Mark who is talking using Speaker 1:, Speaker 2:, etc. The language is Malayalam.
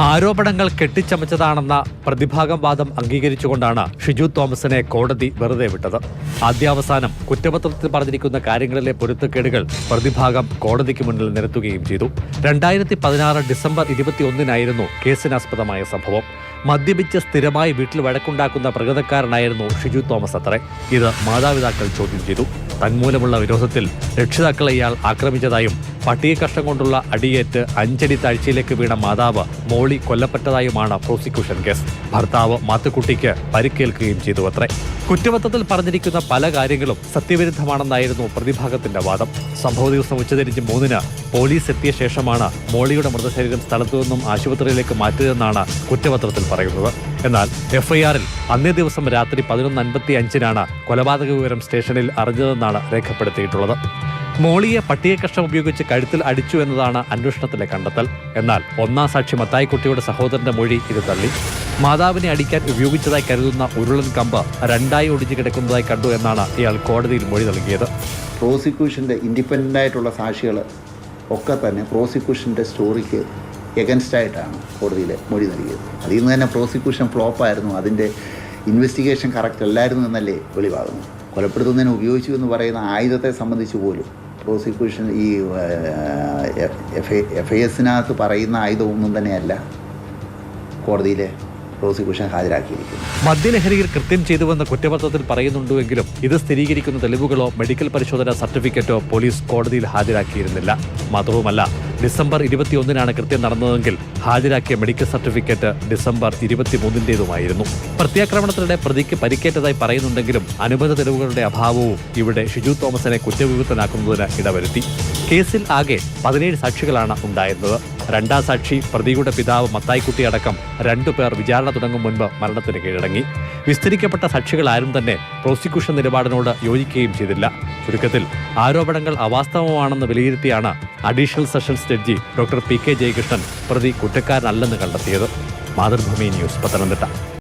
Speaker 1: ആരോപണങ്ങൾ കെട്ടിച്ചമച്ചതാണെന്ന പ്രതിഭാഗം വാദം അംഗീകരിച്ചുകൊണ്ടാണ് ഷിജു തോമസിനെ കോടതി വെറുതെ വിട്ടത്. ആദ്യാവസാനം കുറ്റപത്രത്തിൽ പറഞ്ഞിരിക്കുന്ന കാര്യങ്ങളിലെ പൊരുത്തക്കേടുകൾ പ്രതിഭാഗം കോടതിക്ക് മുന്നിൽ നിരത്തുകയും ചെയ്തു. 2016 ഡിസംബർ 21 കേസിനാസ്പദമായ സംഭവം. മദ്യപിച്ച് സ്ഥിരമായി വീട്ടിൽ വഴക്കുണ്ടാക്കുന്ന പ്രകൃതക്കാരനായിരുന്നു ഷിജു തോമസ് അത്രേ. ഇത് മാതാപിതാക്കൾ ചോദ്യം ചെയ്തു. തന്മൂലമുള്ള വിരോധത്തിൽ രക്ഷിതാക്കളെ ഇയാൾ ആക്രമിച്ചതായും പട്ടിക കഷ്ടം കൊണ്ടുള്ള അടിയേറ്റ് 5 അടി താഴ്ചയിലേക്ക് വീണ മാതാവ് മോളി കൊല്ലപ്പെട്ടതായുമാണ് പ്രോസിക്യൂഷൻ കേസ്. ഭർത്താവ് മാത്തുക്കുട്ടിക്ക് പരിക്കേൽക്കുകയും ചെയ്തു അത്രേ. കുറ്റപത്രത്തിൽ പറഞ്ഞിരിക്കുന്ന പല കാര്യങ്ങളും സത്യവിരുദ്ധമാണെന്നായിരുന്നു പ്രതിഭാഗത്തിന്റെ വാദം. സംഭവ ദിവസം ഉച്ചതിരിഞ്ഞ് 3 പോലീസ് എത്തിയ ശേഷമാണ് മോളിയുടെ മൃതശരീരം സ്ഥലത്തു നിന്നും ആശുപത്രിയിലേക്ക് മാറ്റിയതെന്നാണ് കുറ്റപത്രത്തിൽ പറയുന്നത്. എന്നാൽ എഫ്ഐആറിൽ അന്നേ ദിവസം രാത്രി 11:55 കൊലപാതക വിവരം സ്റ്റേഷനിൽ അറിഞ്ഞതെന്നാണ് രേഖപ്പെടുത്തിയിട്ടുള്ളത്. മോളിയെ പട്ടിക കഷ്ണം ഉപയോഗിച്ച് കഴുത്തിൽ അടിച്ചു എന്നതാണ് അന്വേഷണത്തിലെ കണ്ടെത്തൽ. എന്നാൽ ഒന്നാം സാക്ഷി മത്തായിക്കുട്ടിയുടെ സഹോദരന്റെ മൊഴി ഇത് തള്ളി. മാതാവിനെ അടിക്കാൻ ഉപയോഗിച്ചതായി കരുതുന്ന ഉരുളൻ കമ്പ് 2 ഒടിഞ്ഞു കിടക്കുന്നതായി കണ്ടു എന്നാണ് ഇയാൾ കോടതിയിൽ മൊഴി നൽകിയത്.
Speaker 2: പ്രോസിക്യൂഷൻ്റെ ഇൻഡിപെൻഡൻ്റ് ആയിട്ടുള്ള സാക്ഷികൾ ഒക്കെ തന്നെ പ്രോസിക്യൂഷൻ്റെ സ്റ്റോറിക്ക് എഗൻസ്റ്റായിട്ടാണ് കോടതിയിൽ മൊഴി നൽകിയത്. അതിൽ നിന്ന് തന്നെ പ്രോസിക്യൂഷൻ ഫ്ലോപ്പായിരുന്നു, അതിൻ്റെ ഇൻവെസ്റ്റിഗേഷൻ കറക്റ്റ് അല്ലായിരുന്നു എന്നല്ലേ വെളിവാകുന്നു. കൊലപ്പെടുത്തുന്നതിന് ഉപയോഗിച്ചു എന്ന് പറയുന്ന ആയുധത്തെ സംബന്ധിച്ച് പോലും പ്രോസിക്യൂഷൻ ഈ FIS പറയുന്ന ആയുധമൊന്നും തന്നെയല്ല കോടതിയിലെ പ്രോസിക്യൂഷൻ ഹാജരാക്കിയിരിക്കുന്നു.
Speaker 1: മദ്യലഹരിയിൽ കൃത്യം ചെയ്തുവെന്ന് കുറ്റപത്രത്തിൽ പറയുന്നുണ്ടെങ്കിലും ഇത് സ്ഥിരീകരിക്കുന്ന തെളിവുകളോ മെഡിക്കൽ പരിശോധന സർട്ടിഫിക്കറ്റോ പോലീസ് കോടതിയിൽ ഹാജരാക്കിയിരുന്നില്ല. മാത്രവുമല്ല, ഡിസംബർ 21 കൃത്യം നടന്നതെങ്കിൽ ഹാജരാക്കിയ മെഡിക്കൽ സർട്ടിഫിക്കറ്റ് ഡിസംബർ 23 പ്രത്യാക്രമണത്തിനിടെ പ്രതിക്ക് പരിക്കേറ്റതായി പറയുന്നുണ്ടെങ്കിലും അനുബന്ധ തെളിവുകളുടെ അഭാവവും ഇവിടെ ഷിജു തോമസിനെ കുറ്റവിമുക്തനാക്കുന്നതിന് ഇടവരുത്തി. കേസിൽ ആകെ 17 സാക്ഷികളാണ് ഉണ്ടായിരുന്നത്. 2ാം സാക്ഷി പ്രതിയുടെ പിതാവ് മത്തായിക്കുട്ടി അടക്കം 2 പേർ വിചാരണ തുടങ്ങും മുൻപ് മരണത്തിന് കീഴടങ്ങി. വിസ്തരിക്കപ്പെട്ട സാക്ഷികൾ ആരും തന്നെ പ്രോസിക്യൂഷൻ നിലപാടിനോട് യോജിക്കുകയും ചെയ്തില്ല. ചുരുക്കത്തിൽ ആരോപണങ്ങൾ അവാസ്തവമാണെന്ന് വിലയിരുത്തിയാണ് additional sessions judge doctor PK Jayakrishnan പ്രതി കുറ്റക്കാരനല്ലെന്ന് കണ്ടെത്തിയത്. മാതൃഭൂമി ന്യൂസ്, പത്തനംതിട്ട.